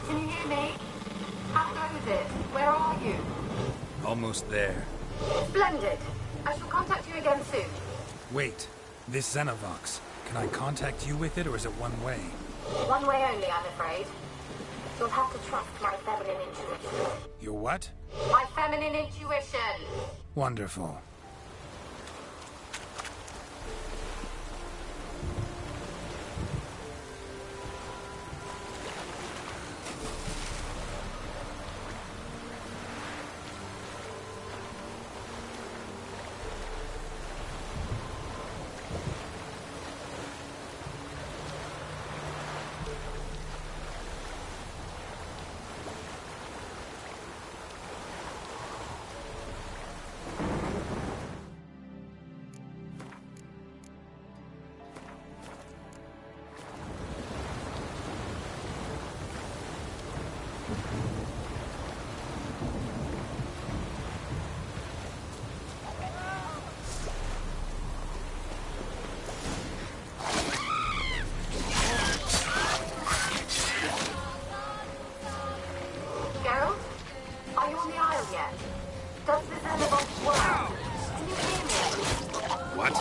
Can you hear me? How goes it? Where are you? Almost there. Splendid. I shall contact you again soon. Wait. This Xenovox. Can I contact you with it, or is it one way? One way only, I'm afraid. You'll have to trust my feminine intuition. Your what? My feminine intuition! Wonderful. Geralt? Are you on the Isle yet? Does this Xenovox work? Can you hear me? What?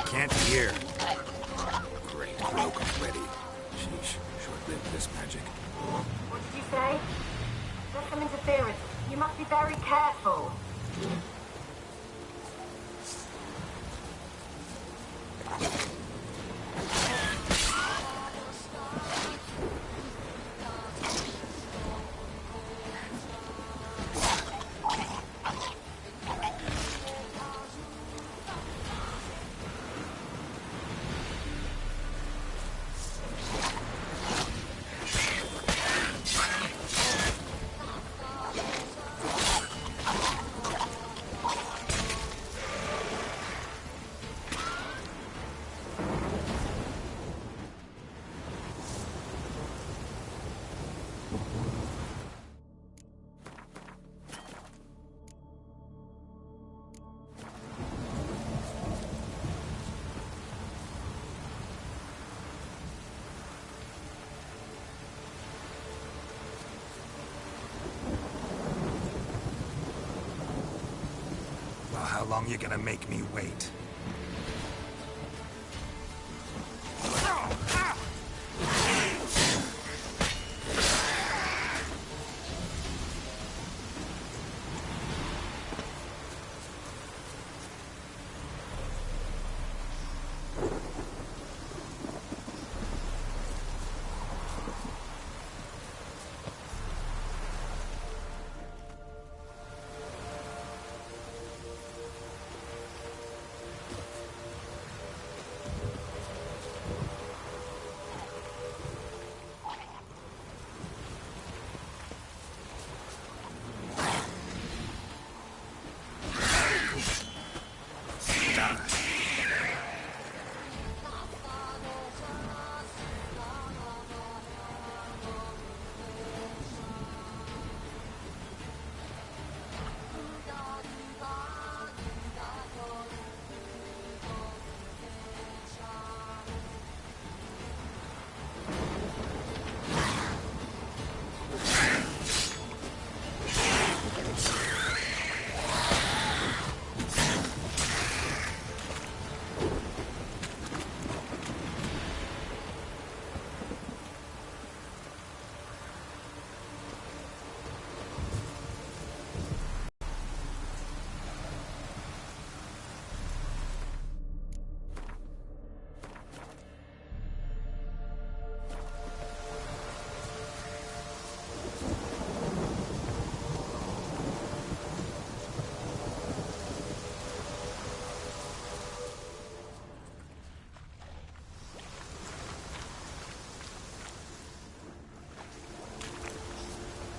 Can't hear. Great, broke already. Sheesh, short-lived this magic. What did you say? There's some interference. You must be very careful. Well, how long you gonna make me wait?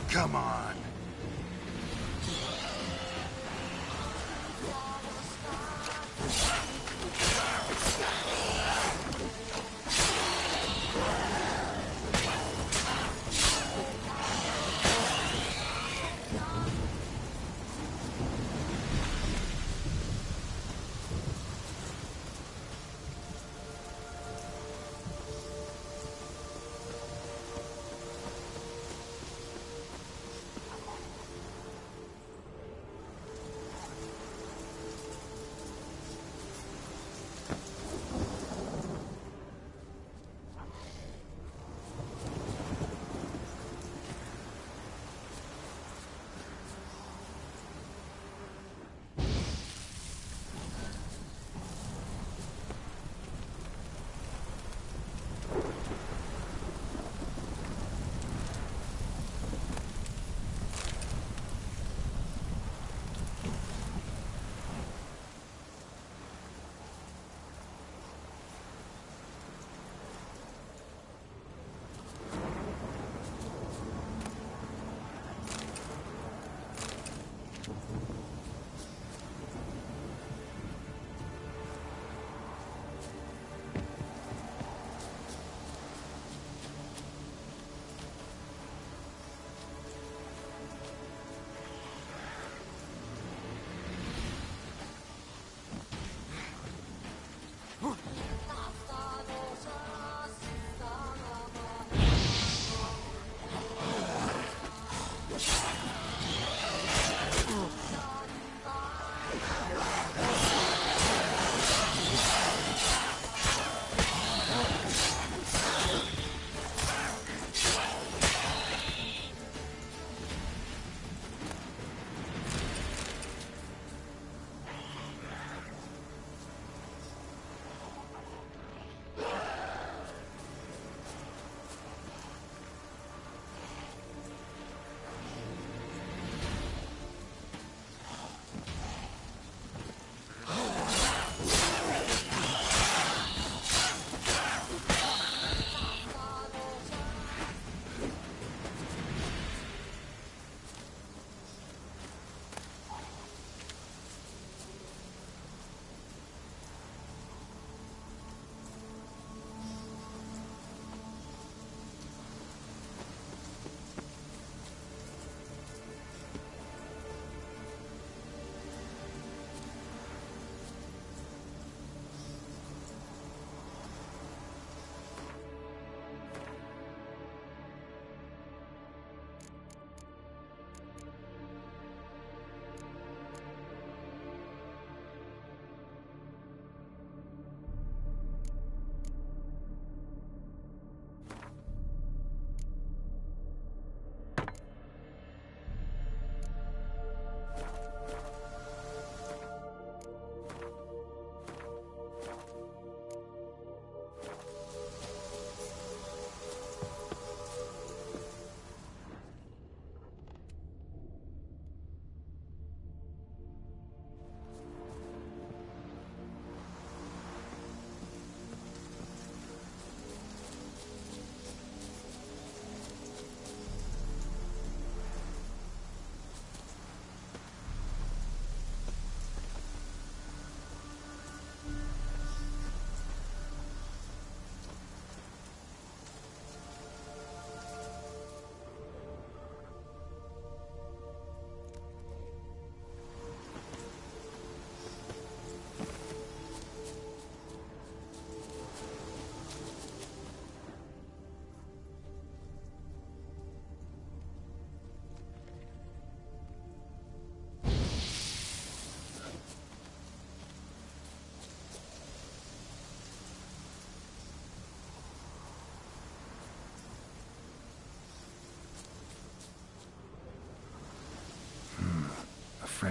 Come on.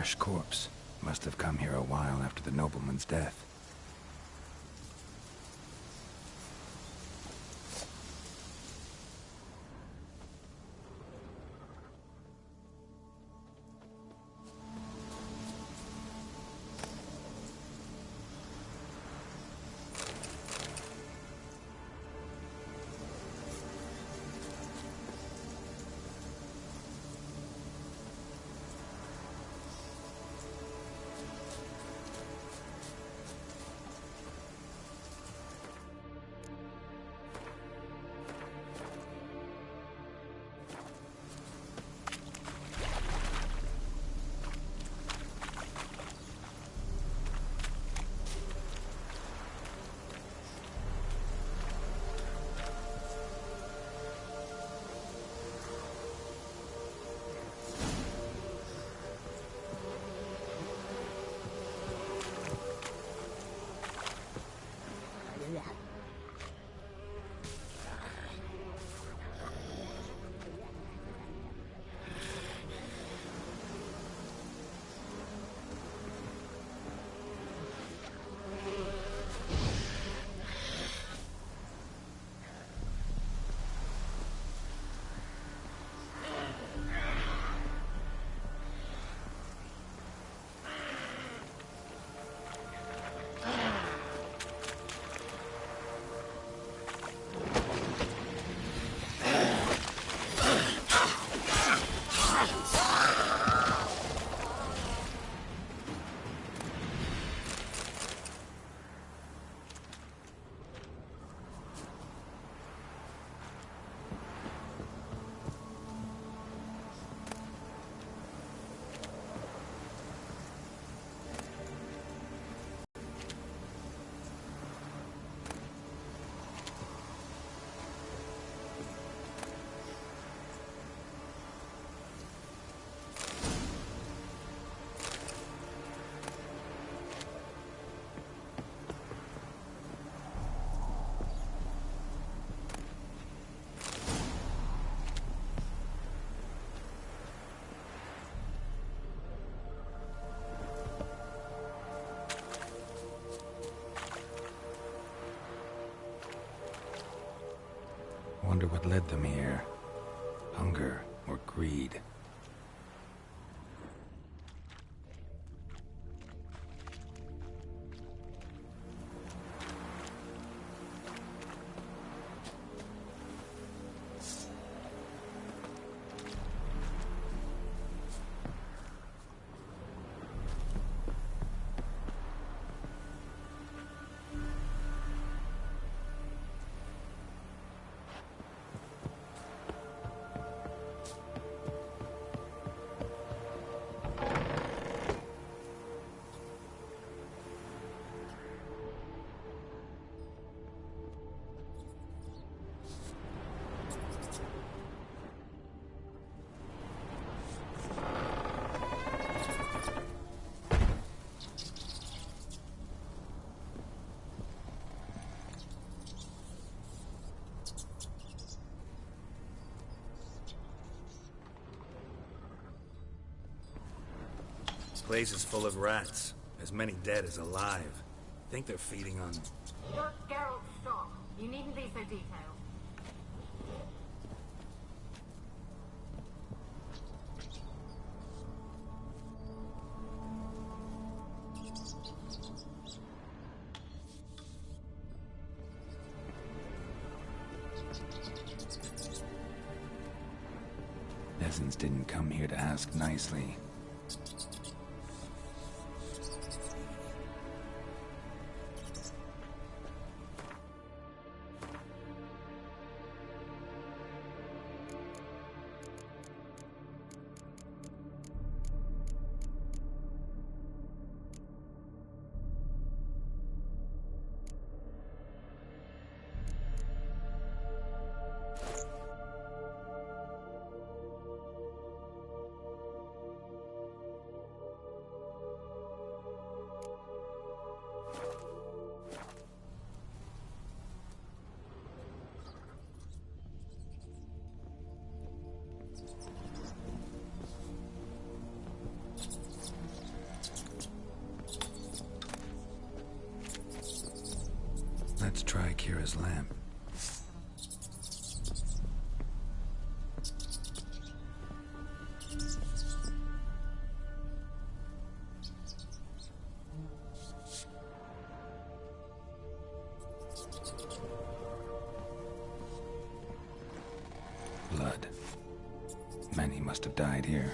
fresh corpse. Must have come here a while after the nobleman's death. Wonder what led them here. Hunger or greed? Place is full of rats. As many dead as alive. Think they're feeding on... You're Geralt Strong. You needn't be so detailed. Peasants didn't come here to ask nicely. Kira's lamp. Blood. Many must have died here.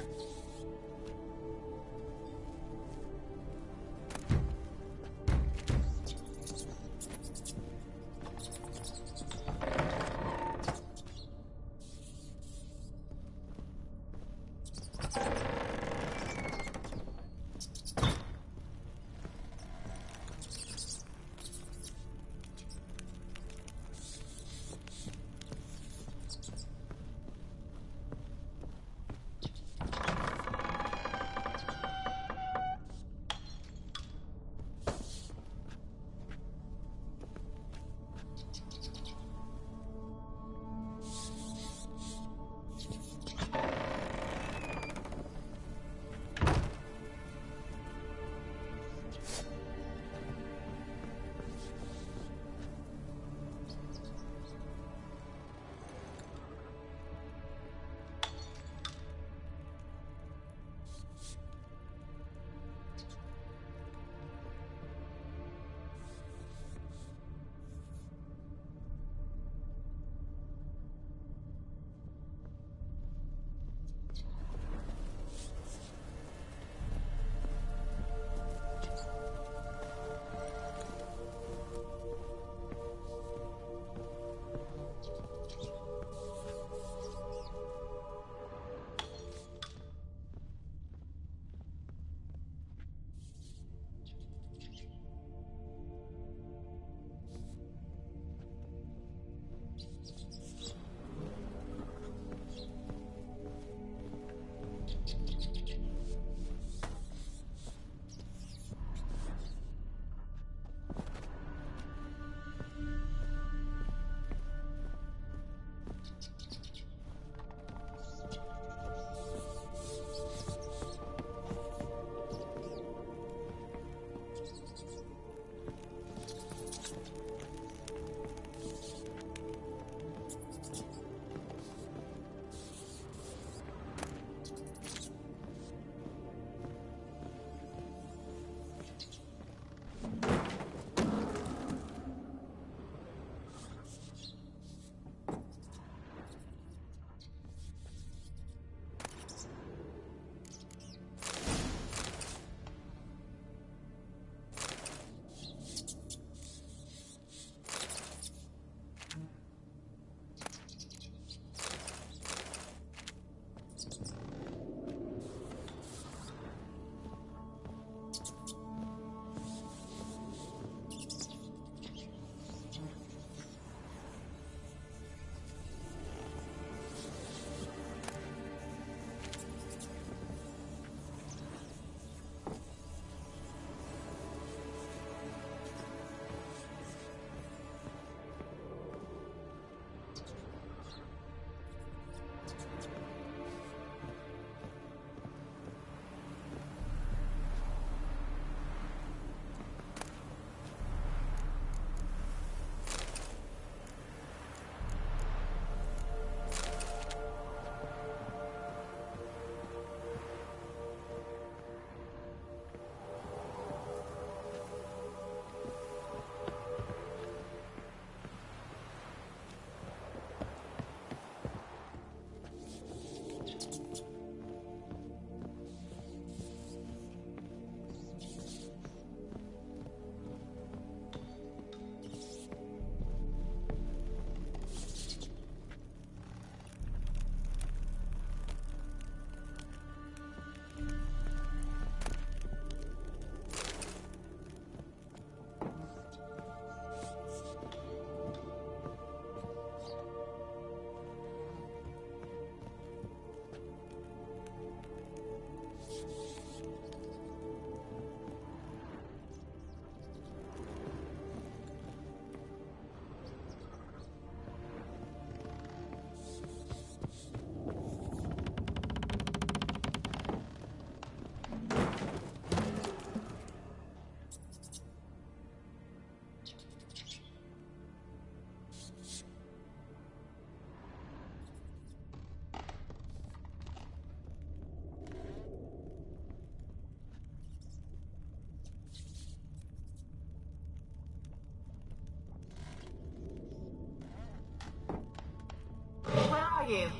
you?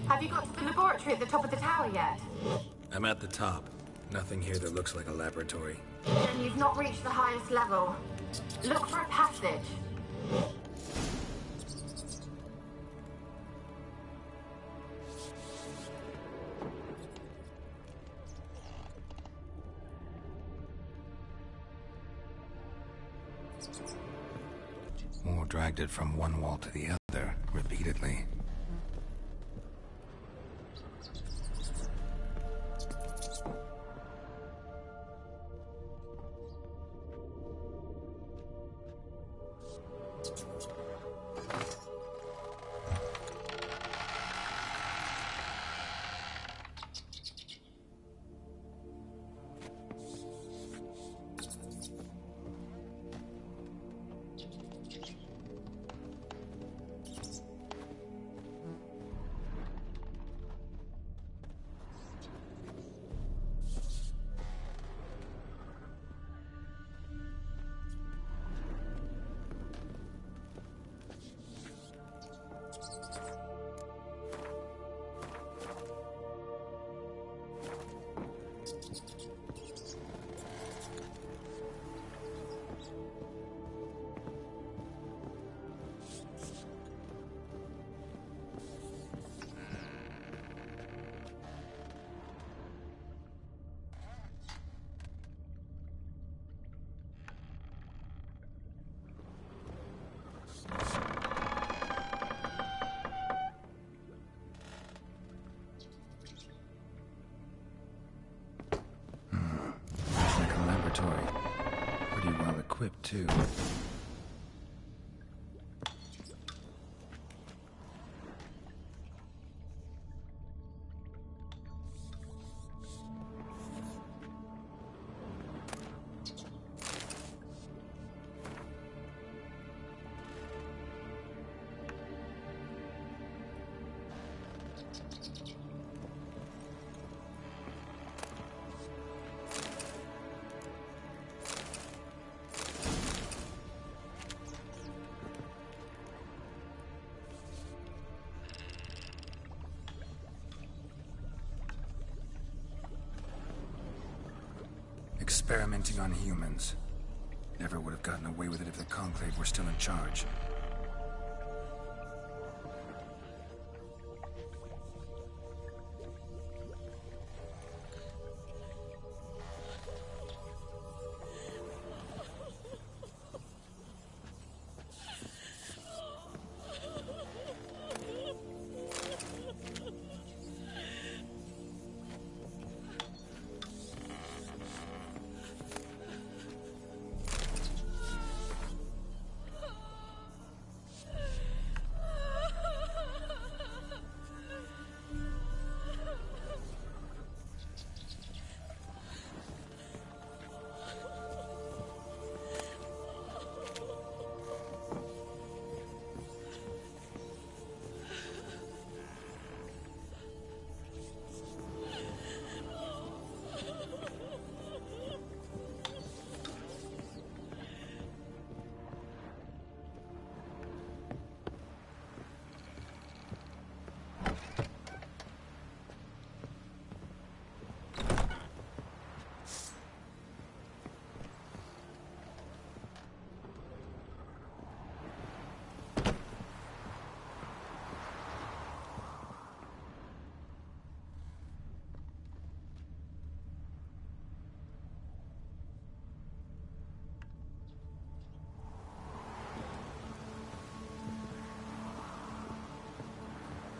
Have you got to the laboratory at the top of the tower yet? I'm at the top. Nothing here that looks like a laboratory. Then you've not reached the highest level. Look for a passage. Or dragged it from one wall to the other, repeatedly. Pretty well equipped, too. Experimenting on humans. Never would have gotten away with it if the Conclave were still in charge.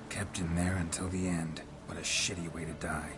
Kept in there until the end. What a shitty way to die.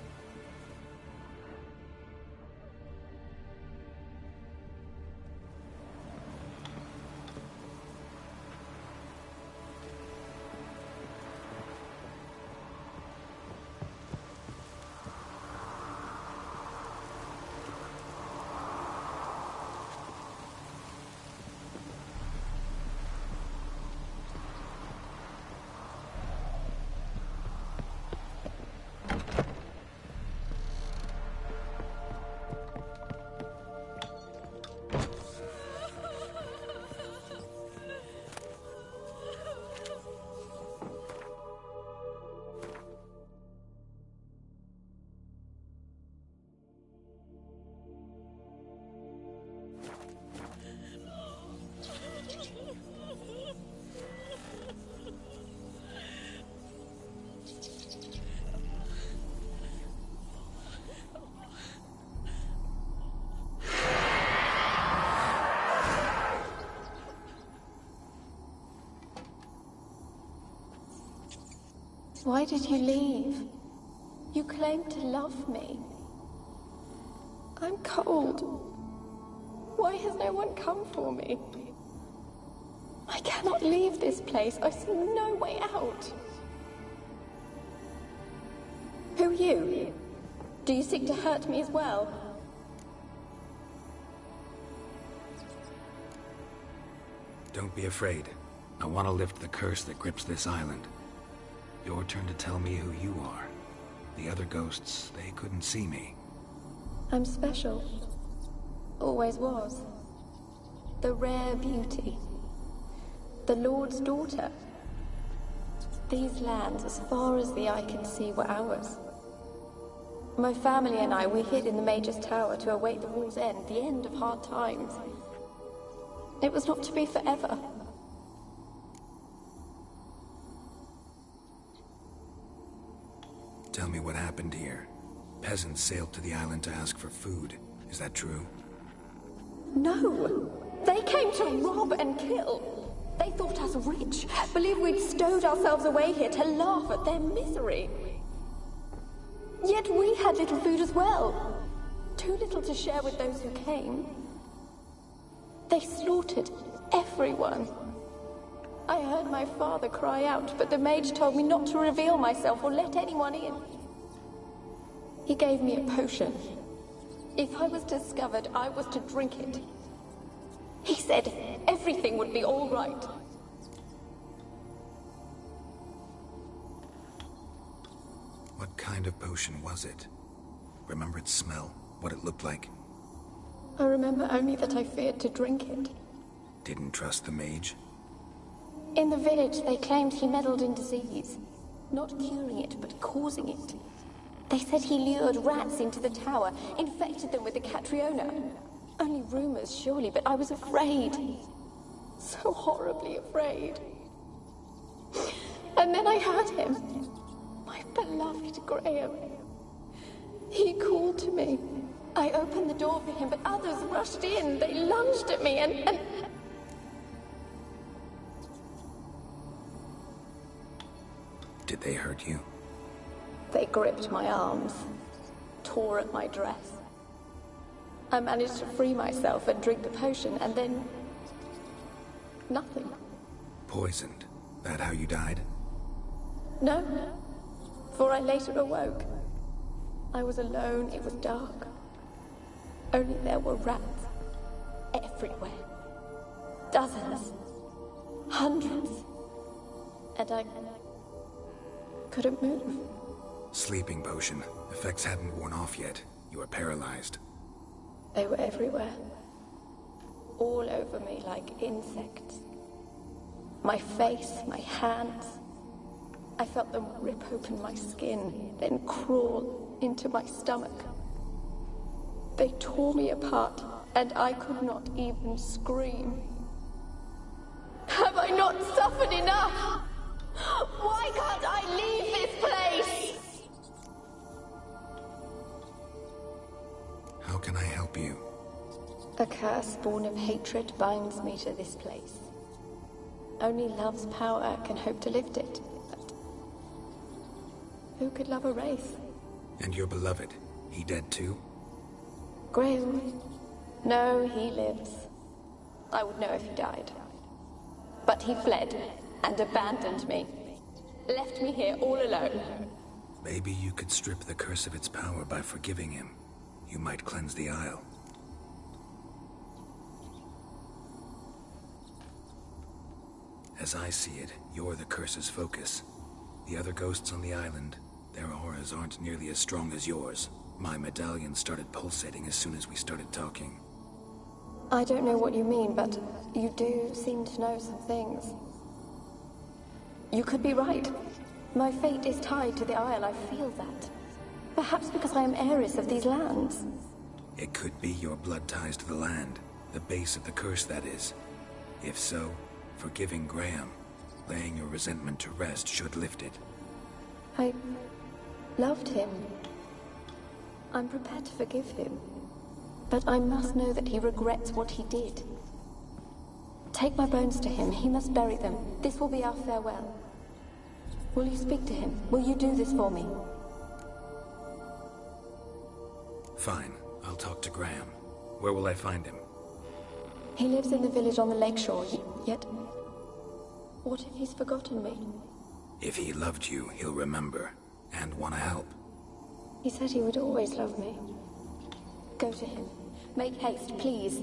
Why did you leave? You claimed to love me. I'm cold. Why has no one come for me? I cannot leave this place. I see no way out. Who are you? Do you seek to hurt me as well? Don't be afraid. I want to lift the curse that grips this island. Your turn to tell me who you are. The other ghosts, they couldn't see me. I'm special. Always was. The rare beauty. The Lord's daughter. These lands, as far as the eye can see, were ours. My family and I, we hid in the Major's Tower to await the war's end, the end of hard times. It was not to be forever. Tell me what happened here. Peasants sailed to the island to ask for food. Is that true? No! They came to rob and kill. They thought us rich, believed we'd stowed ourselves away here to laugh at their misery. Yet we had little food as well. Too little to share with those who came. They slaughtered everyone. I heard my father cry out, but the mage told me not to reveal myself or let anyone in. He gave me a potion. If I was discovered, I was to drink it. He said everything would be all right. What kind of potion was it? Remember its smell? What it looked like? I remember only that I feared to drink it. Didn't trust the mage? In the village, they claimed he meddled in disease. Not curing it, but causing it. They said he lured rats into the tower, infected them with the Catriona. Only rumors, surely, but I was afraid. So horribly afraid. And then I heard him. My beloved Graham. He called to me. I opened the door for him, but others rushed in. They lunged at me and... Did they hurt you? They gripped my arms, tore at my dress. I managed to free myself and drink the potion, and then... nothing. Poisoned? That how you died? No, for I later awoke. I was alone, it was dark. Only there were rats. Everywhere. Dozens. Hundreds. And I couldn't move. Sleeping potion. Effects hadn't worn off yet. You were paralyzed. They were everywhere. All over me like insects. My face, my hands. I felt them rip open my skin, then crawl into my stomach. They tore me apart, and I could not even scream. Have I not suffered enough? Why can't I leave this place? How can I help you? A curse born of hatred binds me to this place. Only love's power can hope to lift it. But who could love a wraith? And your beloved, he dead too? Graham? No, he lives. I would know if he died. But he fled and abandoned me. Left me here all alone. Maybe you could strip the curse of its power by forgiving him. You might cleanse the Isle. As I see it, you're the curse's focus. The other ghosts on the island, their auras aren't nearly as strong as yours. My medallion started pulsating as soon as we started talking. I don't know what you mean, but you do seem to know some things. You could be right. My fate is tied to the Isle, I feel that. Perhaps because I am heiress of these lands. It could be your blood ties to the land, the base of the curse, that is. If so, forgiving Graham, laying your resentment to rest should lift it. I loved him. I'm prepared to forgive him. But I must know that he regrets what he did. Take my bones to him. He must bury them. This will be our farewell. Will you speak to him? Will you do this for me? Fine. I'll talk to Graham. Where will I find him? He lives in the village on the lakeshore, yet... What if he's forgotten me? If he loved you, he'll remember. And want to help. He said he would always love me. Go to him. Make haste, please.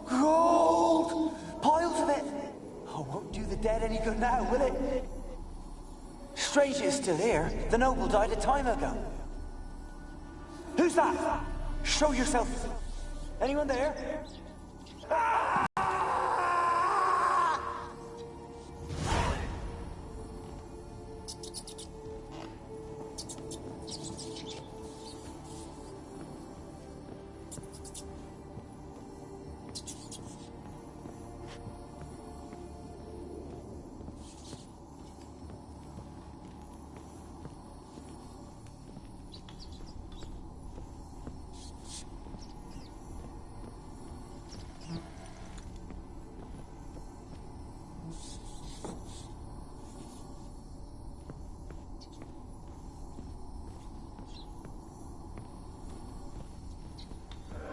Gold! Piles of it! Oh, won't do the dead any good now, will it? Strange it's still here. The noble died a time ago. Who's that? Show yourself. Anyone there?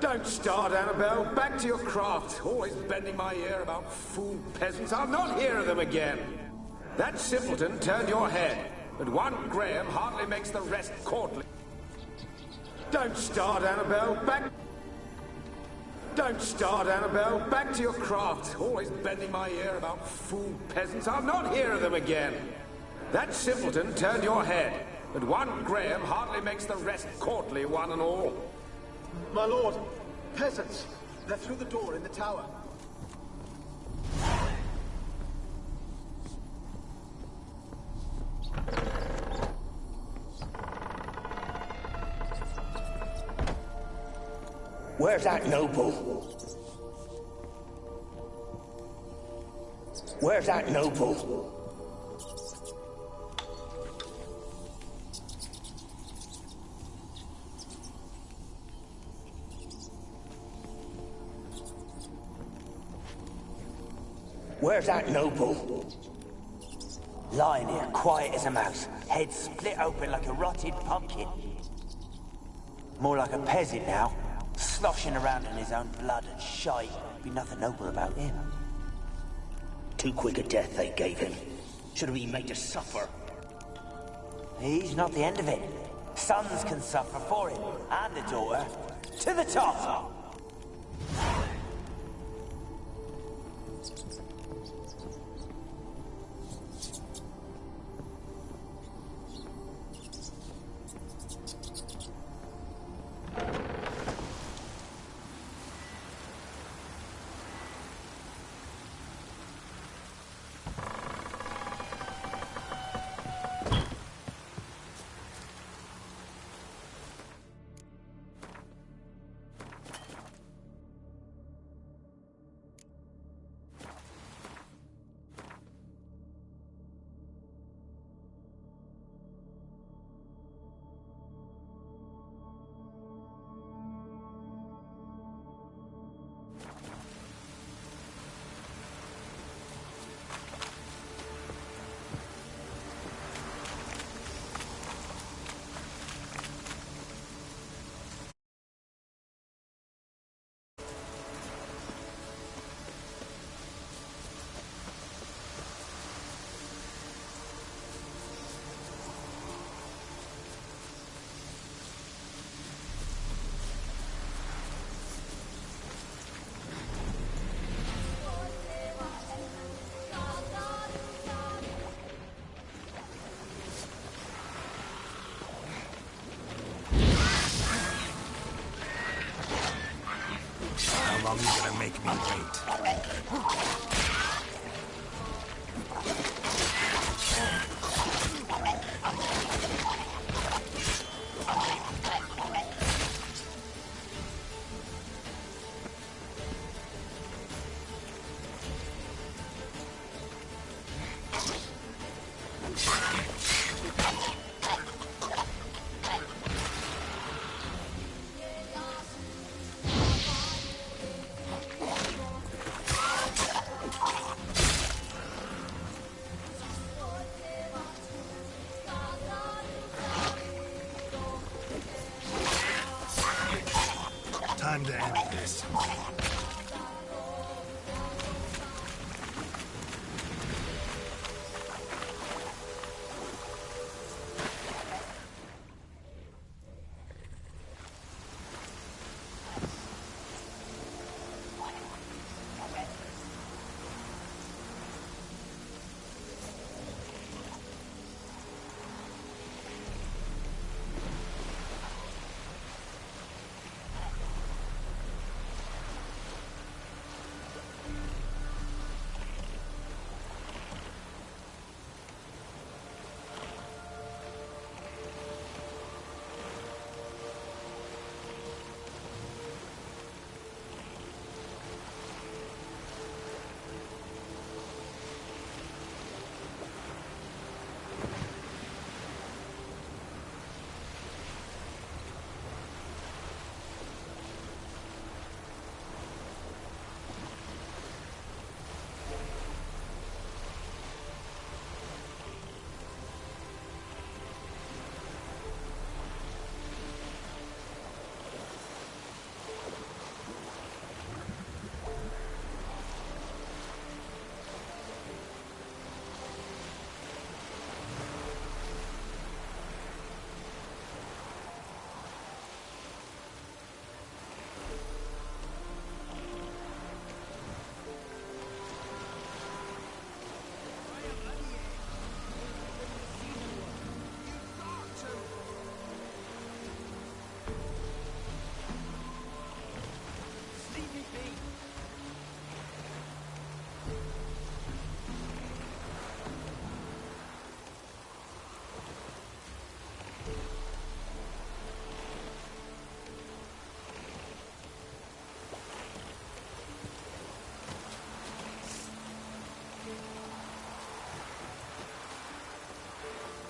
Don't start, Annabelle. Back to your craft. Always bending my ear about fool peasants. I'll not hear of them again. That simpleton turned your head, but one Graham hardly makes the rest courtly. Don't start, Annabelle. Don't start, Annabelle. Back to your craft. Always bending my ear about fool peasants. I'll not hear of them again. That simpleton turned your head, but one Graham hardly makes the rest courtly, one and all. My lord, peasants. They're through the door in the tower. Where's that noble? Where's that noble? Where's that noble? Lying here, quiet as a mouse, head split open like a rotted pumpkin. More like a peasant now, sloshing around in his own blood and shite. Be nothing noble about him. Too quick a death they gave him. Should have been made to suffer. He's not the end of it. Sons can suffer for him, and the daughter. To the top! long you gonna make me wait? Time to end this.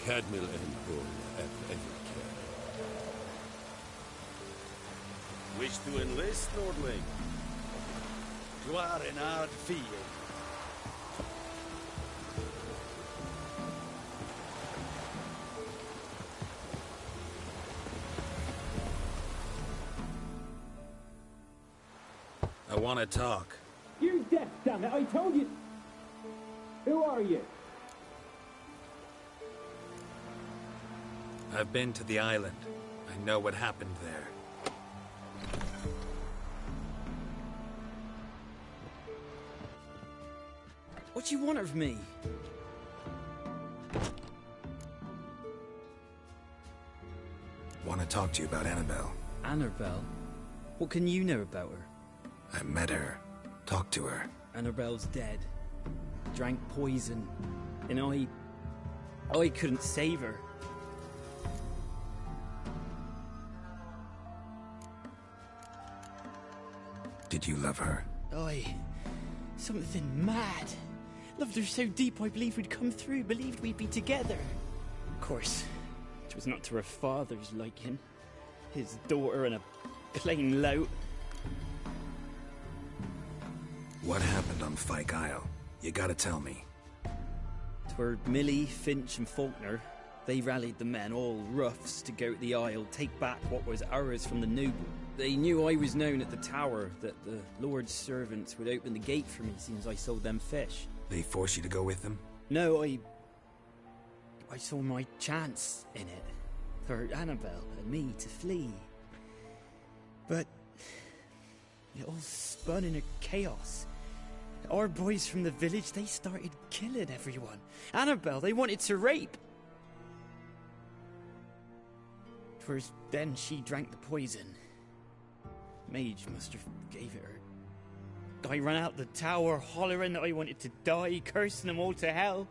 Cadmiel and Bull at Evercare. Wish to enlist, Nordling? You are an hard field. I want to talk. You're deaf, damn it! I told you. Who are you? I've been to the island. I know what happened there. What do you want of me? Want to talk to you about Annabelle. Annabelle? What can you know about her? I met her. Talked to her. Annabelle's dead. Drank poison. And I couldn't save her. Did you love her? Something mad. Loved her so deep I believed we'd come through, believed we'd be together. Of course, it was not to her father's liking. His daughter and a plain lout. What happened on Fyke Isle? You gotta tell me. 'Twere Millie, Finch and Faulkner. They rallied the men, all roughs, to go to the Isle, take back what was ours from the noble. They knew I was known at the tower, that the Lord's servants would open the gate for me since I sold them fish. They force you to go with them? No, I saw my chance in it. For Annabelle and me to flee. But it all spun in a chaos. Our boys from the village, they started killing everyone. Annabelle, they wanted to rape. 'Twas then she drank the poison. Mage must have gave it her. I ran out the tower hollering that I wanted to die, cursing them all to hell.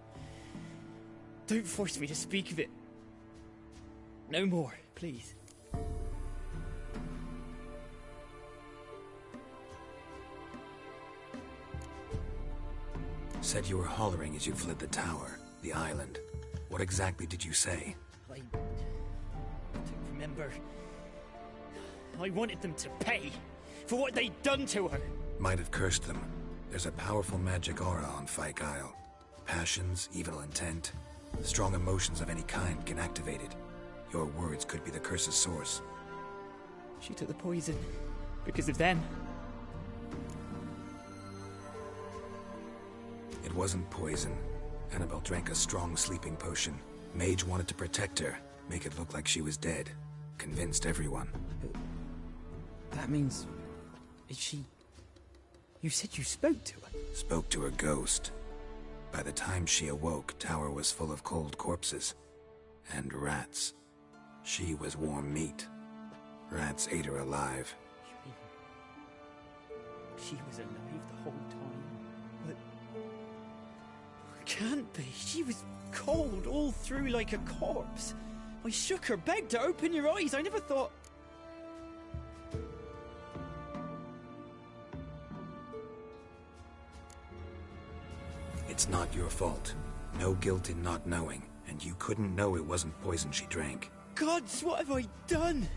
Don't force me to speak of it. No more, please. Said you were hollering as you fled the tower, the island. What exactly did you say? I don't remember. I wanted them to pay for what they'd done to her. Might have cursed them. There's a powerful magic aura on Fyke Isle. Passions, evil intent, strong emotions of any kind can activate it. Your words could be the curse's source. She took the poison because of them. It wasn't poison. Annabelle drank a strong sleeping potion. Mage wanted to protect her, make it look like she was dead. Convinced everyone. But that means... Is she... You said you spoke to her? Spoke to her ghost. By the time she awoke, Tower was full of cold corpses. And rats. She was warm meat. Rats ate her alive. You mean... She was alive the whole time? But... Can't be. She was cold all through like a corpse. I shook her, begged her, open your eyes. I never thought... It's not your fault. No guilt in not knowing, and you couldn't know it wasn't poison she drank. Gods, what have I done?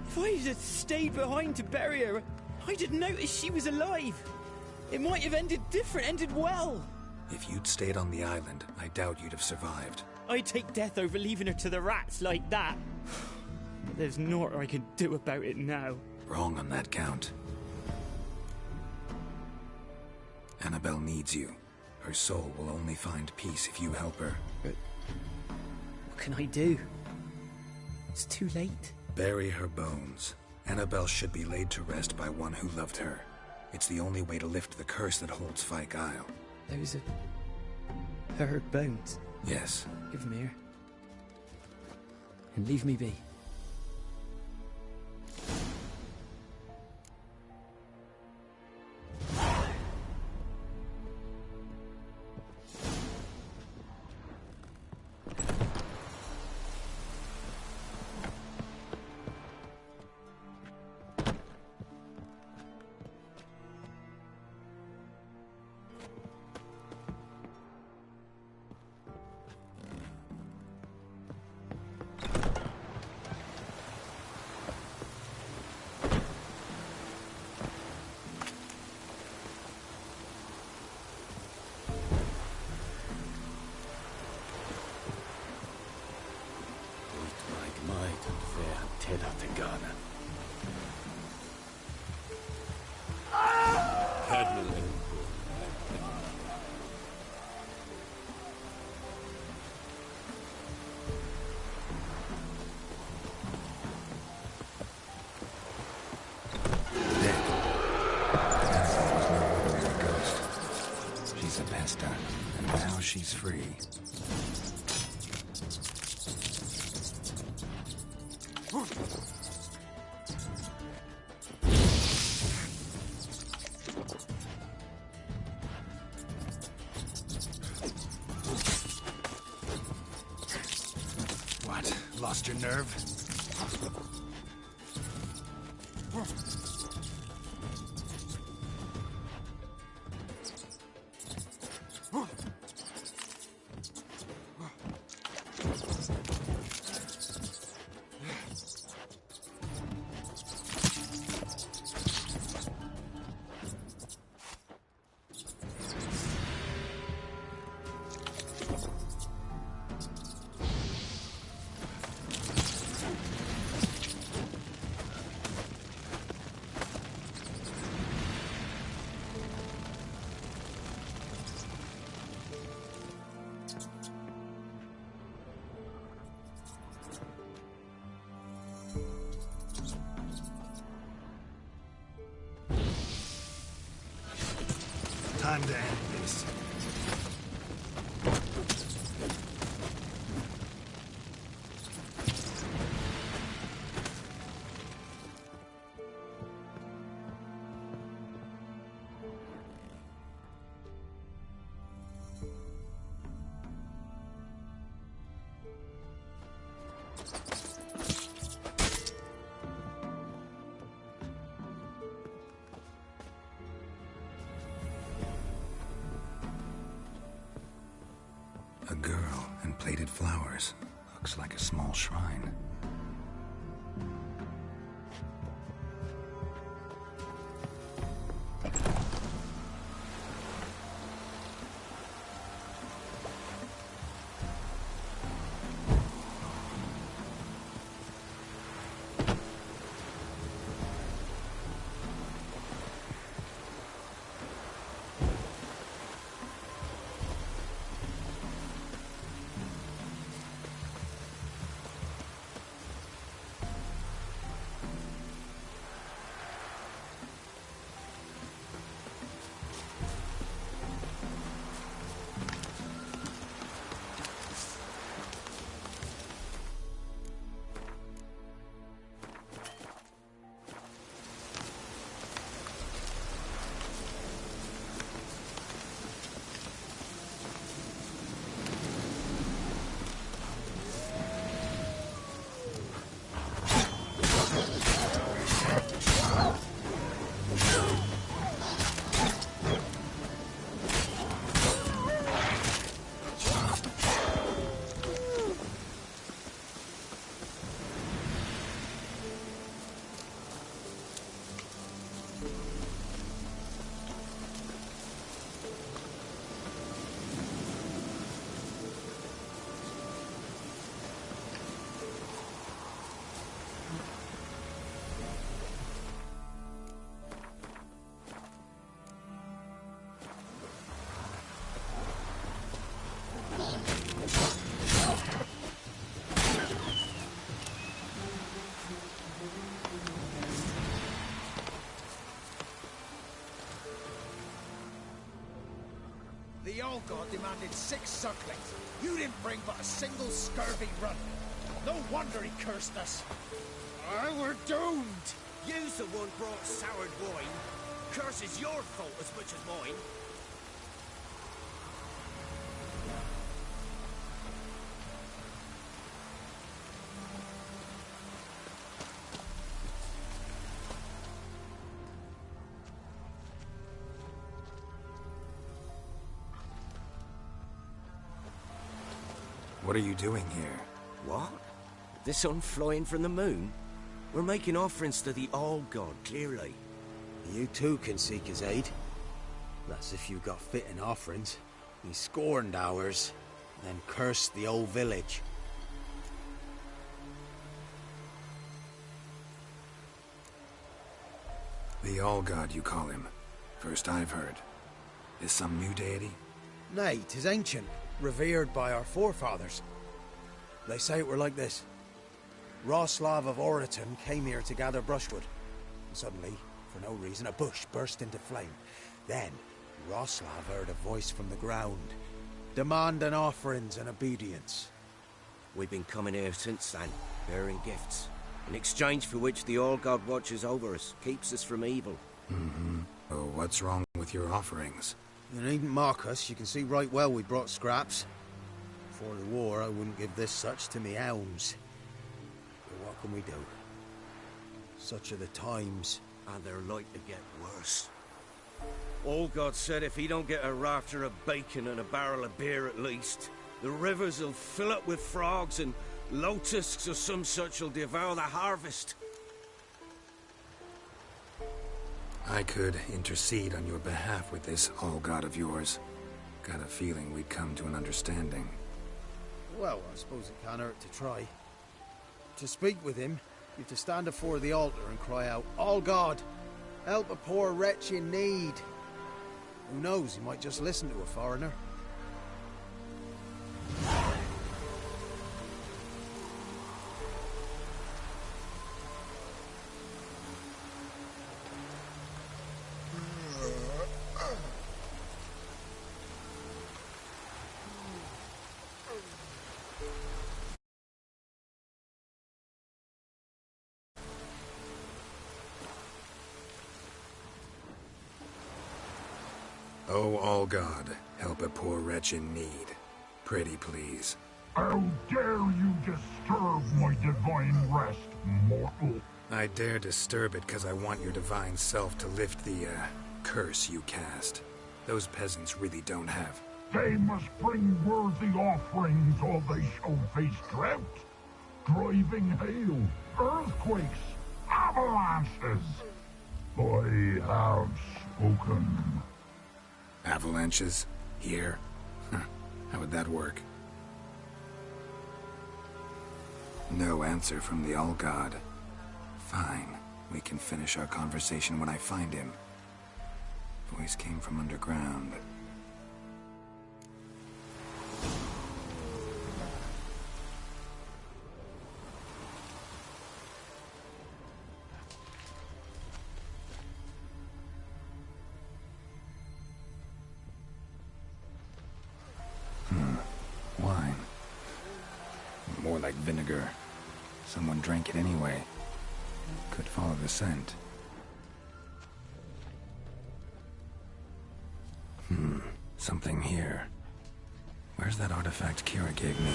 If I had stayed behind to bury her, I'd have noticed she was alive. It might have ended different, ended well. If you'd stayed on the island, I doubt you'd have survived. I'd take death over leaving her to the rats like that. But there's naught I can do about it now. Wrong on that count. Annabelle needs you. Her soul will only find peace if you help her. But what can I do? It's too late. Bury her bones. Annabelle should be laid to rest by one who loved her. It's the only way to lift the curse that holds Fyke Isle. Those are her bones. Yes. Give them here. And leave me be. And now she's free. What? Lost your nerve? Time to end this. A girl and plated flowers. Looks like a small shrine. The Old God demanded 6 sucklings. You didn't bring but a single scurvy run. No wonder he cursed us. We're doomed. You's the one brought soured wine. Curse is your fault as much as mine. What are you doing here? What? The sun flying from the moon? We're making offerings to the All-God, clearly. You too can seek his aid. That's if you got fitting offerings. He scorned ours, then cursed the old village. The All-God, you call him. First I've heard. Is some new deity? Nay, 'tis ancient, revered by our forefathers. They say it were like this. Roslav of Oriton came here to gather brushwood. And suddenly, for no reason, a bush burst into flame. Then, Roslav heard a voice from the ground, demanding offerings and obedience. We've been coming here since then, bearing gifts, in exchange for which the All-God watches over us, keeps us from evil. Mm-hmm. Oh, what's wrong with your offerings? You needn't mock us. You can see right well we brought scraps. Before the war, I wouldn't give this such to me hounds. But what can we do? Such are the times. And they're like to get worse. All-God said if he don't get a rafter of bacon and a barrel of beer at least, the rivers will fill up with frogs and locusts or some such will devour the harvest. I could intercede on your behalf with this All-God of yours. Got a feeling we'd come to an understanding. Well, I suppose it can't hurt to try. To speak with him, you have to stand before the altar and cry out, "All God, help a poor wretch in need." Who knows, he might just listen to a foreigner. Oh, All-God, help a poor wretch in need. Pretty please. How dare you disturb my divine rest, mortal? I dare disturb it because I want your divine self to lift the, curse you cast. Those peasants really don't have. They must bring worthy offerings or they shall face drought, driving hail, earthquakes, avalanches. I have spoken. Avalanches? Here? How would that work? No answer from the All-God. Fine. We can finish our conversation when I find him. Voice came from underground. Wine. More like vinegar. Someone drank it anyway. Could follow the scent. Something here. Where's that artifact Kira gave me?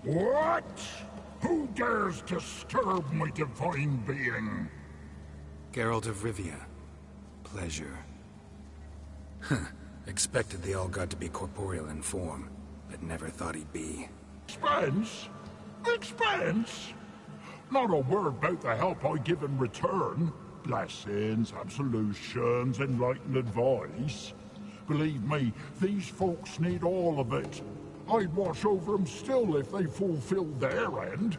What? Who dares disturb my divine being? Geralt of Rivia. Pleasure. Expected the All-God to be corporeal in form, but never thought he'd be. Expense? Expense? Not a word about the help I give in return. Blessings, absolutions, enlightened advice. Believe me, these folks need all of it. I'd watch over them still if they fulfilled their end.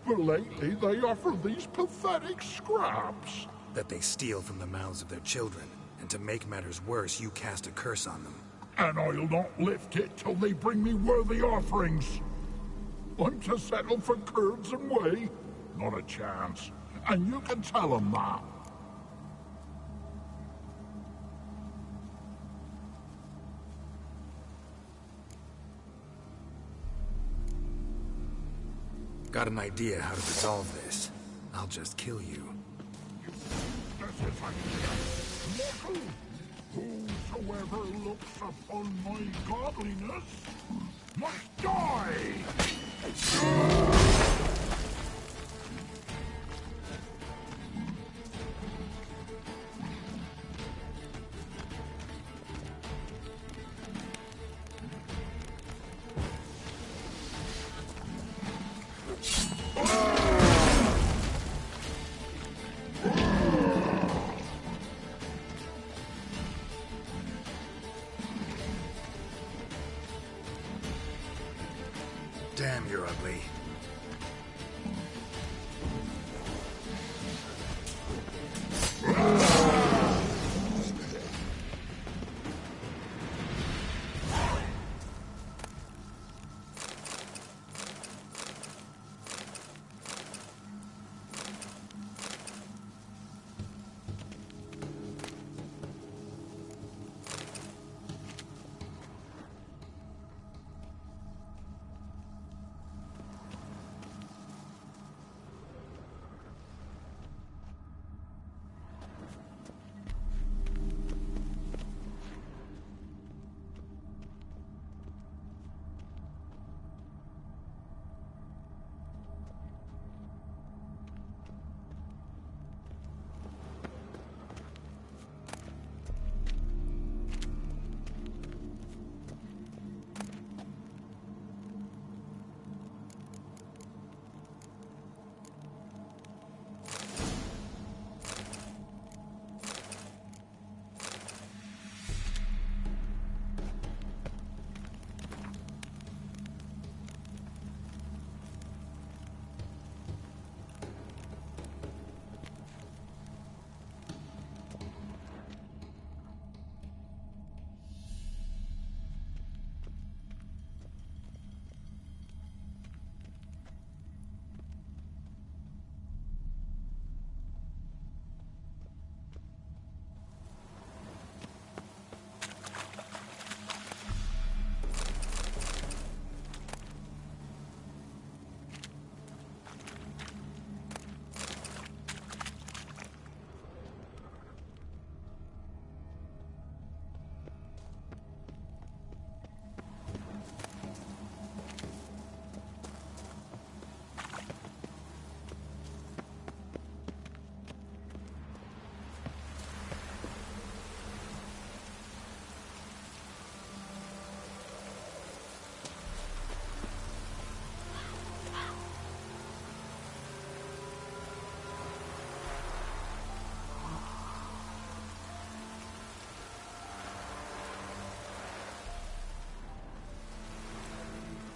But lately they offer these pathetic scraps. That they steal from the mouths of their children, and to make matters worse, you cast a curse on them. And I'll not lift it till they bring me worthy offerings. I'm to settle for curds and whey? Not a chance. And you can tell them that. Got an idea how to resolve this. I'll just kill you. Whosoever looks upon my godliness must die! Damn, you're ugly.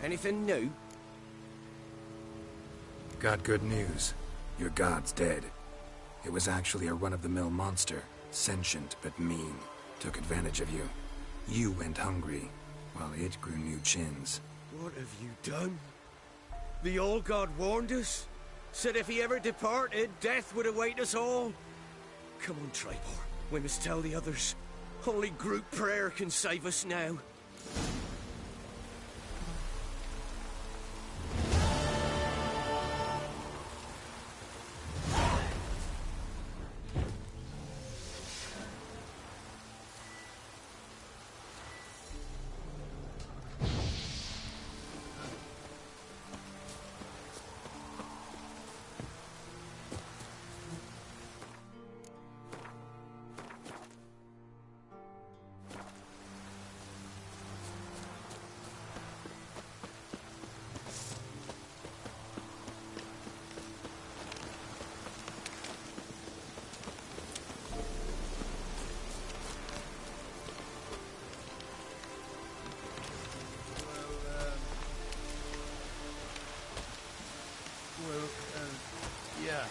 Anything new? Got good news. Your god's dead. It was actually a run-of-the-mill monster, sentient but mean. Took advantage of you. You went hungry, while it grew new chins. What have you done? The Old God warned us. Said if he ever departed, death would await us all. Come on, Tribor. We must tell the others. Only group prayer can save us now. Yeah.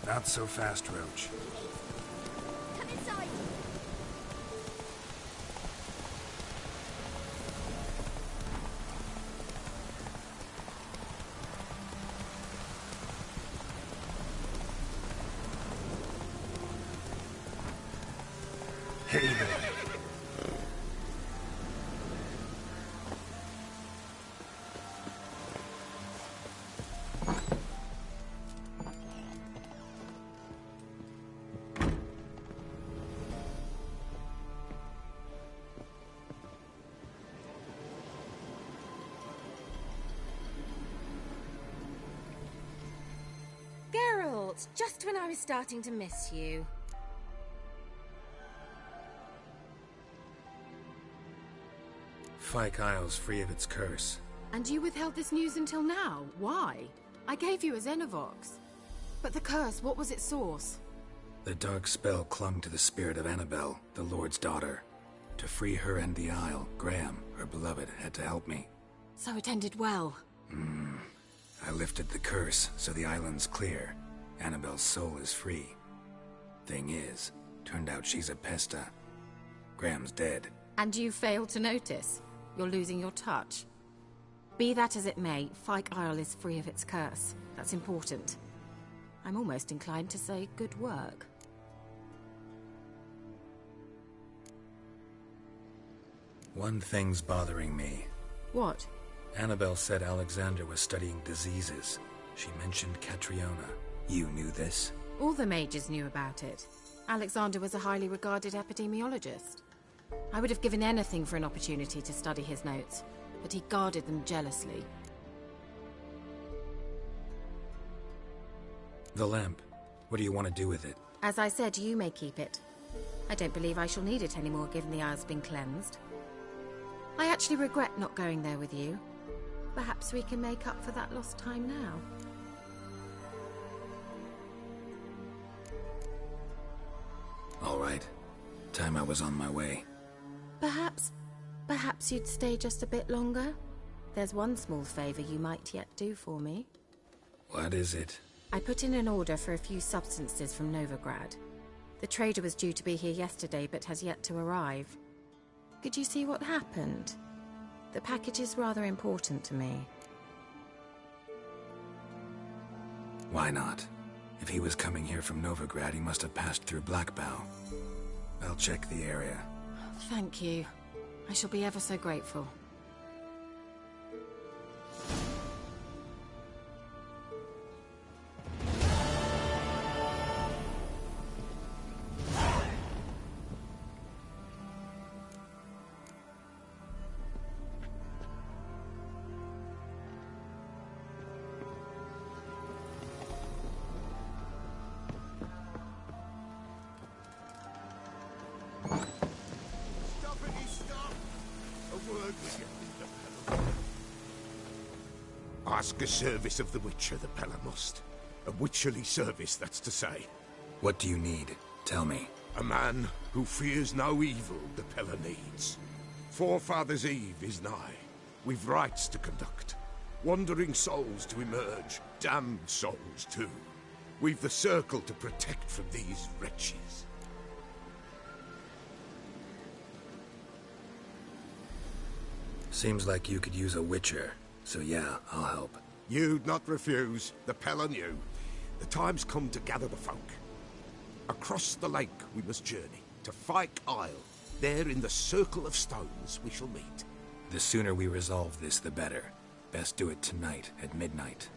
Not so fast, Roach. Come inside. Hey there. Geralt, just when I was starting to miss you. Fyke Isle's free of its curse. And you withheld this news until now? Why? I gave you a Xenovox. But the curse, what was its source? The dark spell clung to the spirit of Annabelle, the Lord's daughter. To free her and the Isle, Graham, her beloved, had to help me. So it ended well. I lifted the curse, so the island's clear. Annabelle's soul is free. Thing is, turned out she's a Pesta. Graham's dead. And you failed to notice? You're losing your touch. Be that as it may, Fyke Isle is free of its curse. That's important. I'm almost inclined to say good work. One thing's bothering me. What? Annabelle said Alexander was studying diseases. She mentioned Catriona. You knew this? All the mages knew about it. Alexander was a highly regarded epidemiologist. I would have given anything for an opportunity to study his notes, but he guarded them jealously. The lamp. What do you want to do with it? As I said, you may keep it. I don't believe I shall need it anymore, given the Isle's been cleansed. I actually regret not going there with you. Perhaps we can make up for that lost time now. All right. Time I was on my way. Perhaps you'd stay just a bit longer? There's one small favor you might yet do for me. What is it? I put in an order for a few substances from Novigrad. The trader was due to be here yesterday, but has yet to arrive. Could you see what happened? The package is rather important to me. Why not? If he was coming here from Novigrad, he must have passed through Blackbough. I'll check the area. Thank you. I shall be ever so grateful. Ask a service of the Witcher, the Pella must. A witcherly service, that's to say. What do you need? Tell me. A man who fears no evil the Pella needs. Forefathers' Eve is nigh. We've rites to conduct. Wandering souls to emerge. Damned souls, too. We've the circle to protect from these wretches. Seems like you could use a witcher. So yeah, I'll help. You'd not refuse. The Pella knew. The time's come to gather the folk. Across the lake we must journey, to Fyke Isle. There in the Circle of Stones we shall meet. The sooner we resolve this, the better. Best do it tonight, at midnight.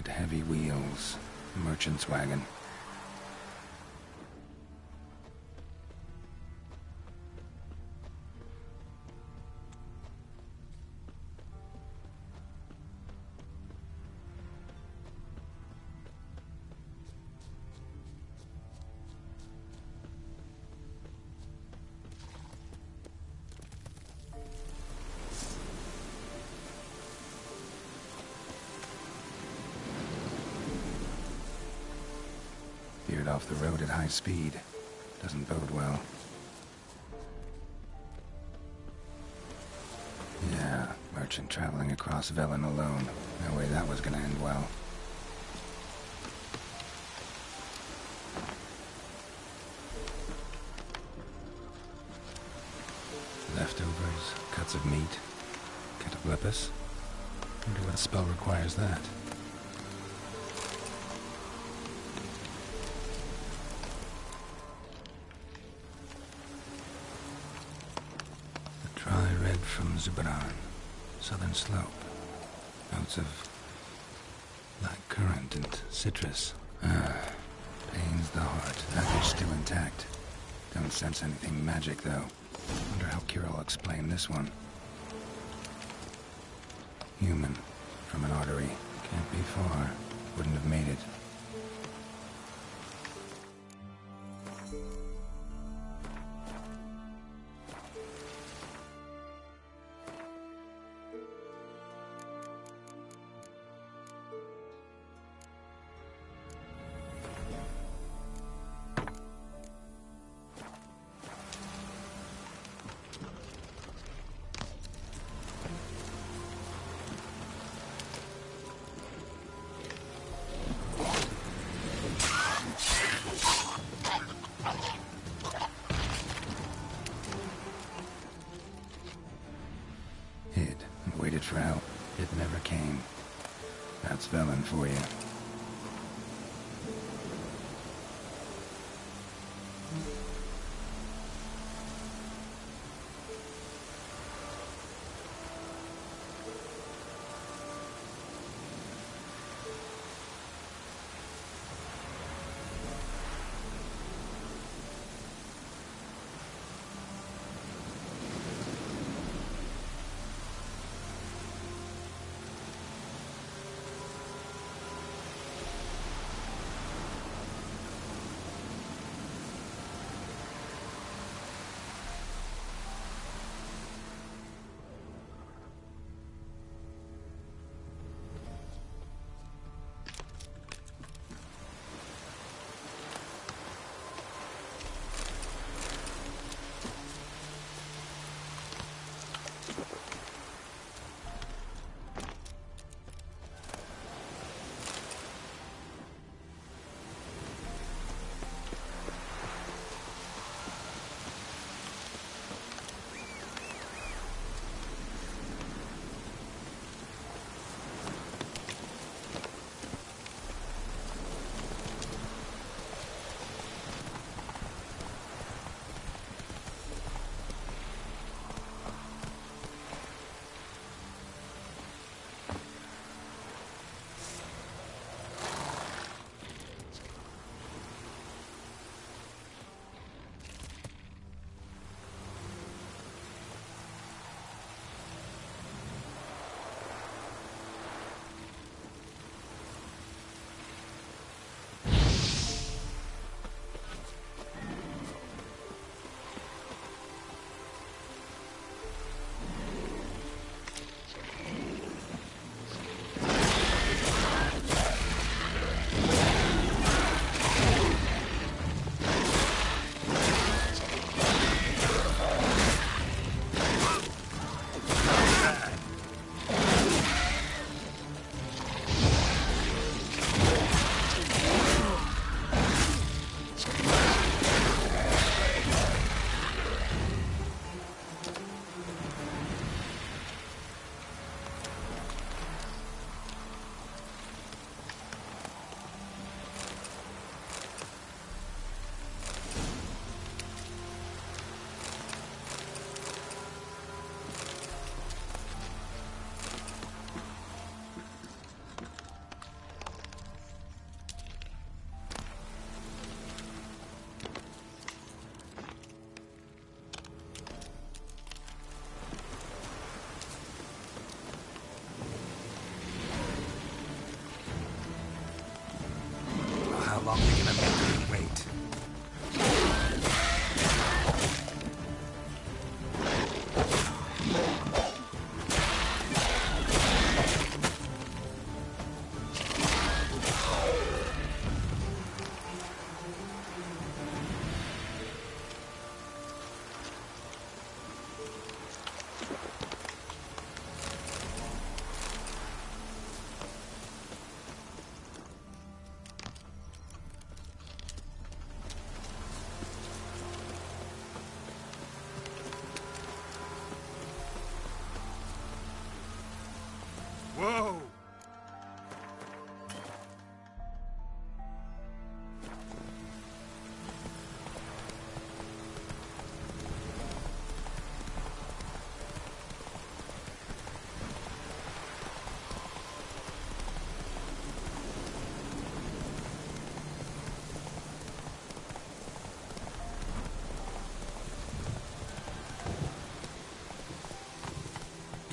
Heavy wheels. Merchant's wagon. off the road at high speed. Doesn't bode well. Yeah, merchant traveling across Velen alone. No way that was gonna end well. Leftovers, cuts of meat, cataplepis. Wonder what spell requires that. Dry red from Zubran, southern slope. Notes of black currant and citrus. Pains the heart. Package still intact. Don't sense anything magic, though. Wonder how Kira will explain this one. Human. From an artery. Can't be far. Wouldn't have made it. For help. It never came. That's Velen for you.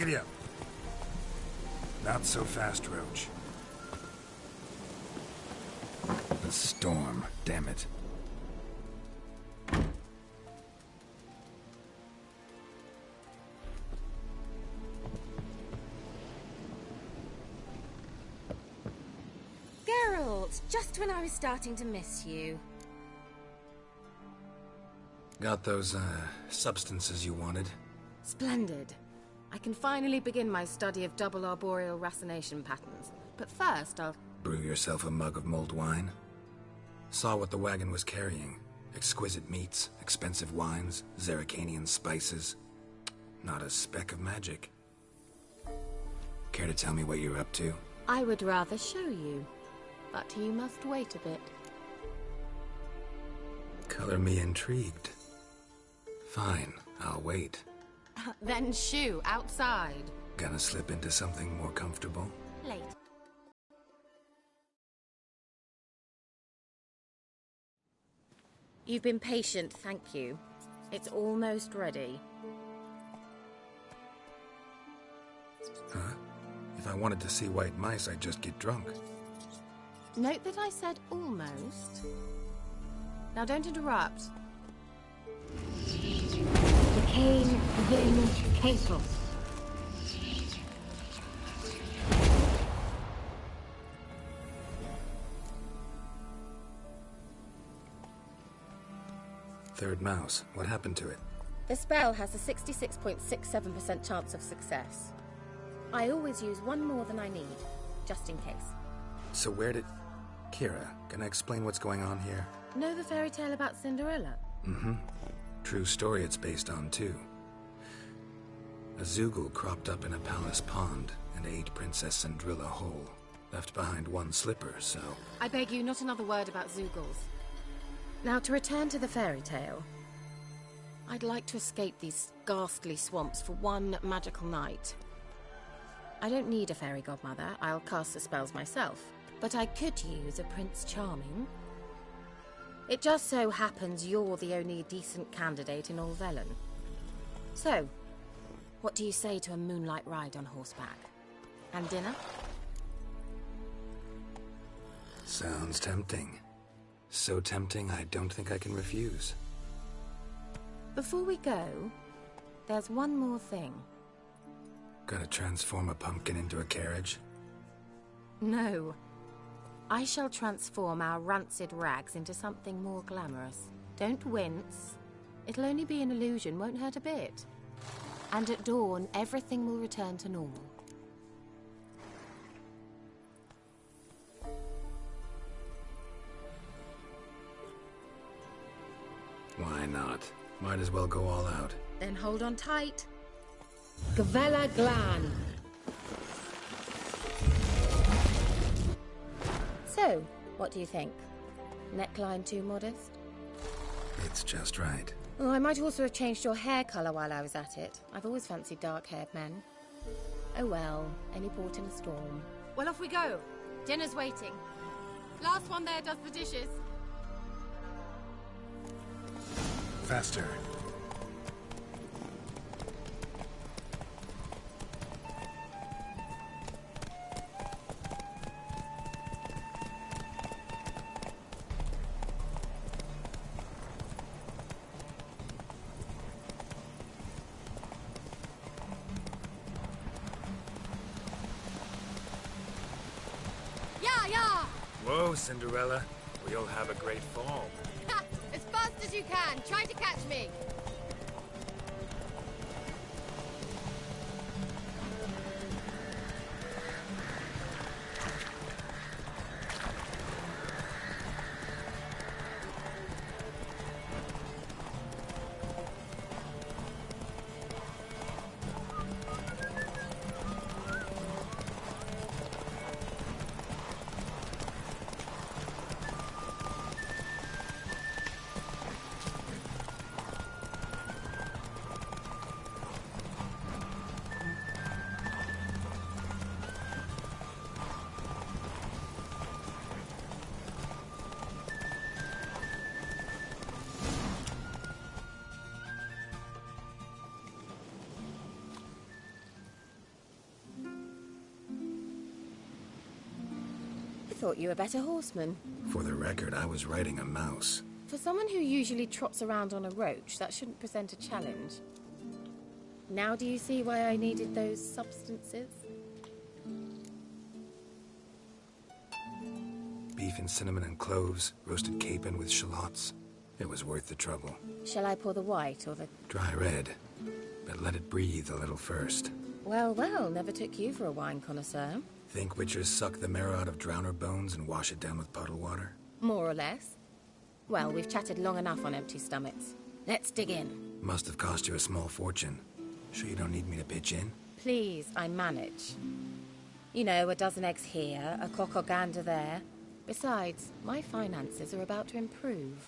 Giddy up. Not so fast, Roach. The storm, damn it. Geralt, just when I was starting to miss you. Got those, substances you wanted? Splendid. I can finally begin my study of double arboreal racination patterns. But first, I'll... Brew yourself a mug of mulled wine? Saw what the wagon was carrying. Exquisite meats, expensive wines, Zerrikanian spices. Not a speck of magic. Care to tell me what you're up to? I would rather show you. But you must wait a bit. Color me intrigued. Fine, I'll wait. Then shoo, outside. Gonna slip into something more comfortable? Late. You've been patient, thank you. It's almost ready. Huh? If I wanted to see white mice, I'd just get drunk. Note that I said almost. Now don't interrupt. Decaying Vin Casos. Third mouse. What happened to it? The spell has a 66.67% chance of success. I always use one more than I need, just in case. So where did... Kira, can I explain what's going on here? Know the fairy tale about Cinderella? Mm-hmm. True story it's based on, too. A Zoogle cropped up in a palace pond and ate Princess Cinderella whole. Left behind one slipper, so... I beg you, not another word about Zoogles. Now, to return to the fairy tale. I'd like to escape these ghastly swamps for one magical night. I don't need a fairy godmother. I'll cast the spells myself. But I could use a Prince Charming. It just so happens you're the only decent candidate in all Velen. So, what do you say to a moonlight ride on horseback? And dinner? Sounds tempting. So tempting, I don't think I can refuse. Before we go, there's one more thing. Gotta transform a pumpkin into a carriage? No. I shall transform our rancid rags into something more glamorous. Don't wince. It'll only be an illusion, won't hurt a bit. And at dawn, everything will return to normal. Why not? Might as well go all out. Then hold on tight. Gavella Glan. So, what do you think? Neckline too modest? It's just right. Oh, I might also have changed your hair colour while I was at it. I've always fancied dark-haired men. Oh well, any port in a storm. Well, off we go. Dinner's waiting. Last one there does the dishes. Faster. Whoa, Cinderella. We'll have a great fall. As fast as you can. Try to catch me. thought you were a better horseman. For the record, I was riding a mouse. For someone who usually trots around on a roach, that shouldn't present a challenge. Now do you see why I needed those substances? Beef and cinnamon and cloves, roasted capon with shallots. It was worth the trouble. Shall I pour the white or the... Dry red, but let it breathe a little first. Well, well, never took you for a wine connoisseur. Think witchers suck the marrow out of drowner bones and wash it down with puddle water? More or less. Well, we've chatted long enough on empty stomachs. Let's dig in. Must have cost you a small fortune. Sure you don't need me to pitch in? Please, I manage. You know, a dozen eggs here, a cock or gander there. Besides, my finances are about to improve.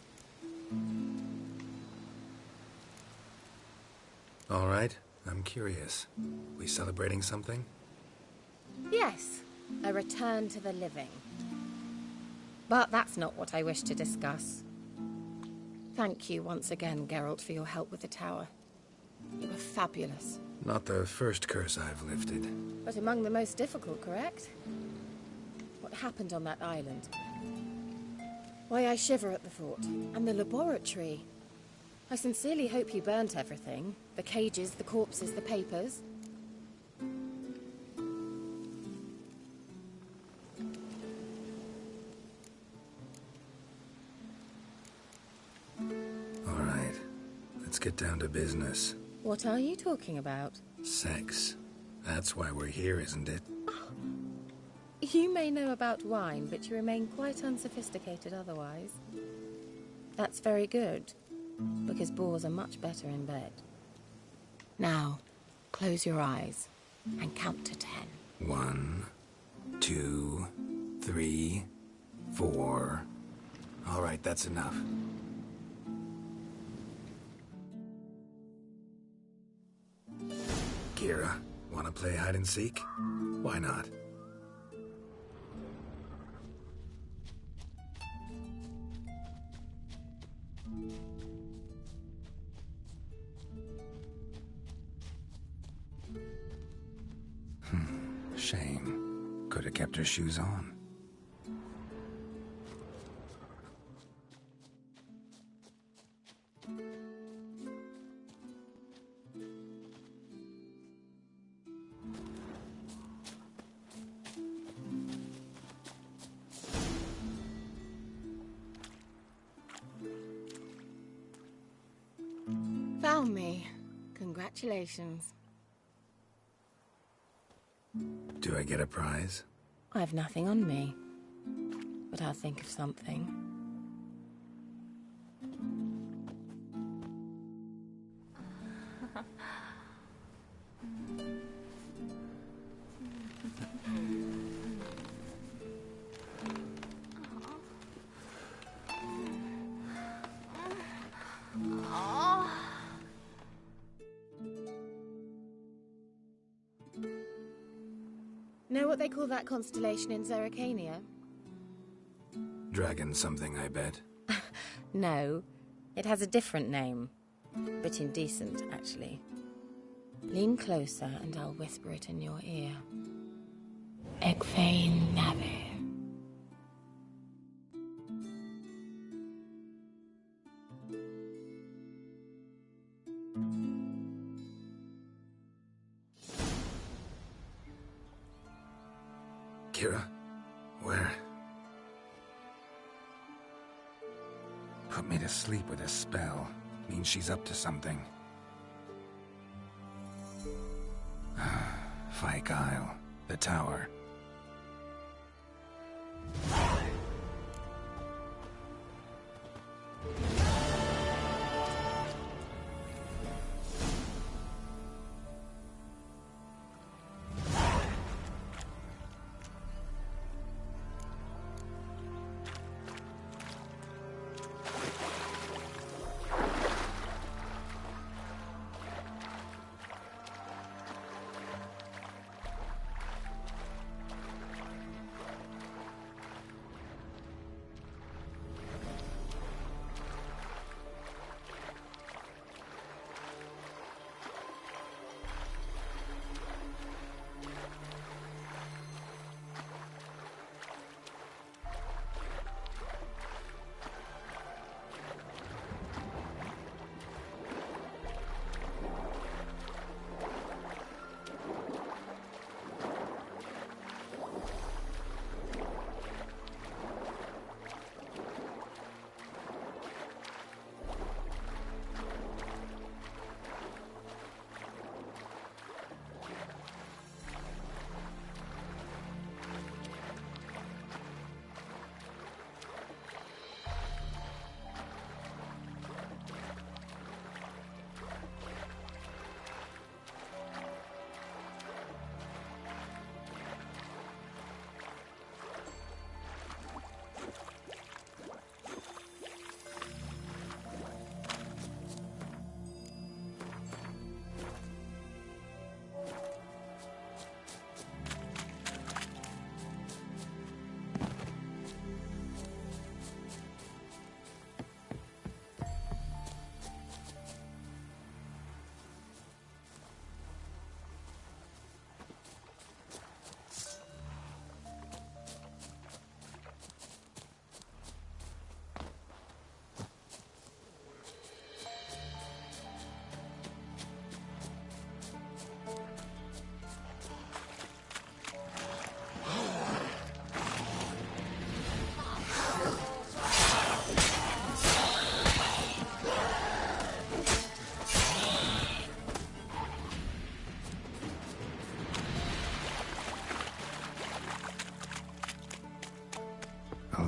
All right, I'm curious. We celebrating something? Yes, a return to the living. But that's not what I wish to discuss. Thank you once again, Geralt, for your help with the tower. You were fabulous. Not the first curse I've lifted. But among the most difficult, correct? What happened on that island? Why, I shiver at the thought. And the laboratory. I sincerely hope you burnt everything. The cages, the corpses, the papers. All right, let's get down to business. What are you talking about? Sex. That's why we're here, isn't it? You may know about wine, but you remain quite unsophisticated otherwise. That's very good, because boars are much better in bed. Now, close your eyes and count to 10. 1, 2, 3, 4. All right, that's enough. Kira, want to play hide and seek? Why not? Shame. Could have kept her shoes on. Found me. Congratulations. Do I get a prize? I have nothing on me, but I'll think of something. Know what they call that constellation in Zerrikania? Dragon something, I bet. No, it has a different name. Bit indecent, actually. Lean closer and I'll whisper it in your ear. Egfain Nave. Kira? Where? Put me to sleep with a spell. Means she's up to something. Fyke Isle. The tower.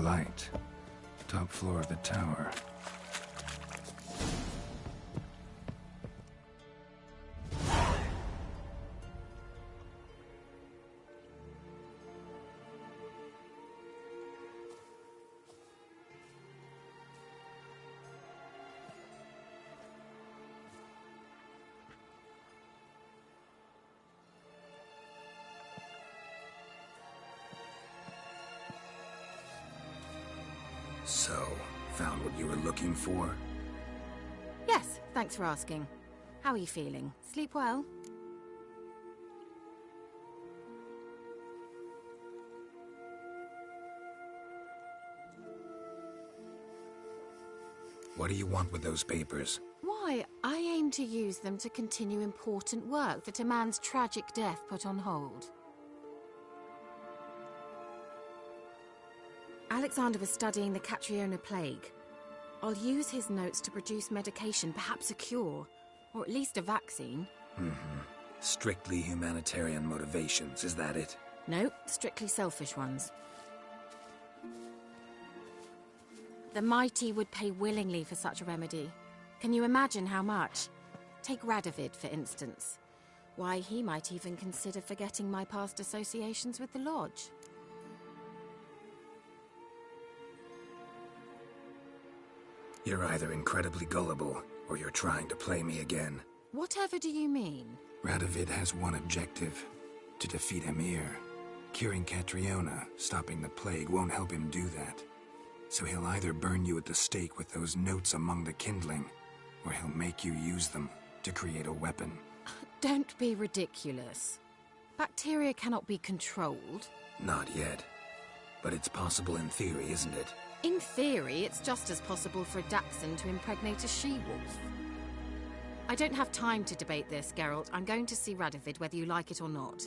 light. Top floor of the tower. So, found what you were looking for? Yes, thanks for asking. How are you feeling? Sleep well? What do you want with those papers? Why, I aim to use them to continue important work that a man's tragic death put on hold. Alexander was studying the Catriona plague. I'll use his notes to produce medication, perhaps a cure, or at least a vaccine. Strictly humanitarian motivations, is that it? No, strictly selfish ones. The mighty would pay willingly for such a remedy. Can you imagine how much? Take Radovid, for instance. Why, he might even consider forgetting my past associations with the Lodge. You're either incredibly gullible, or you're trying to play me again. Whatever do you mean? Radovid has one objective: to defeat Emhyr. Curing Catriona, stopping the plague, won't help him do that. So he'll either burn you at the stake with those notes among the kindling, or he'll make you use them to create a weapon. Don't be ridiculous. Bacteria cannot be controlled. Not yet. But it's possible in theory, isn't it? In theory, it's just as possible for a Dachshund to impregnate a she-wolf. I don't have time to debate this, Geralt. I'm going to see Radovid whether you like it or not.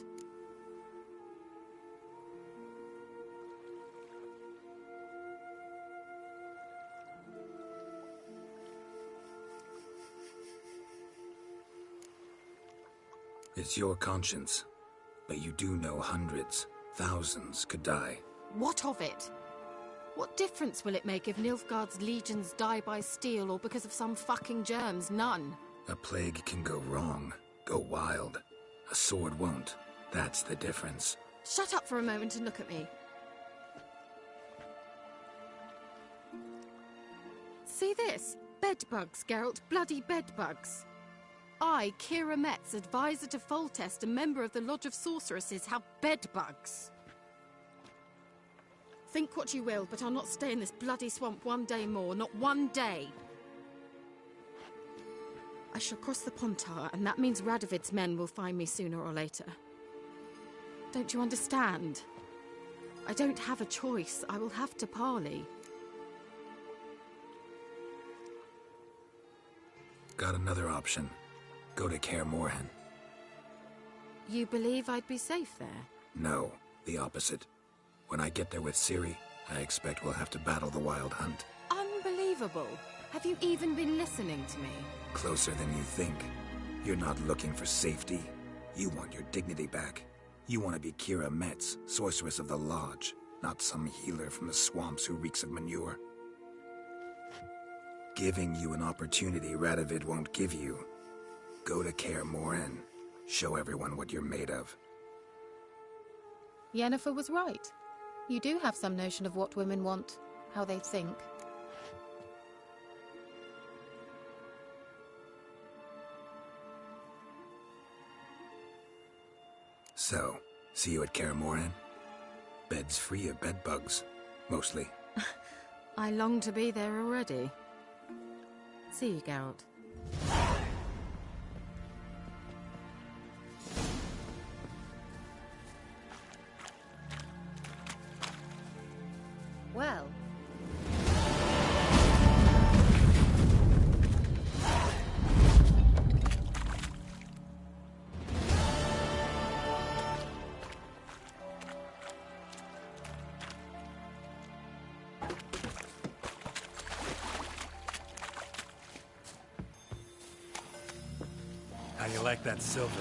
It's your conscience. But you do know hundreds, thousands could die. What of it? What difference will it make if Nilfgaard's legions die by steel or because of some fucking germs? None. A plague can go wrong, go wild. A sword won't. That's the difference. Shut up for a moment and look at me. See this? Bedbugs, Geralt. Bloody bedbugs. I, Kira Metz, advisor to Foltest, a member of the Lodge of Sorceresses, have bedbugs. Think what you will, but I'll not stay in this bloody swamp one day more. Not one day. I shall cross the Pontar, and that means Radovid's men will find me sooner or later. Don't you understand? I don't have a choice. I will have to parley. Got another option. Go to Kaer Morhen. You believe I'd be safe there? No, the opposite. When I get there with Ciri, I expect we'll have to battle the Wild Hunt. Unbelievable. Have you even been listening to me? Closer than you think. You're not looking for safety. You want your dignity back. You want to be Kira Metz, sorceress of the Lodge, not some healer from the swamps who reeks of manure. Giving you an opportunity Radovid won't give you. Go to Kaer Morhen. Show everyone what you're made of. Yennefer was right. You do have some notion of what women want, how they think. So, see you at Kaer Morhen? Beds free of bedbugs, mostly. I long to be there already. See you, Geralt. Well. How do you like that silver?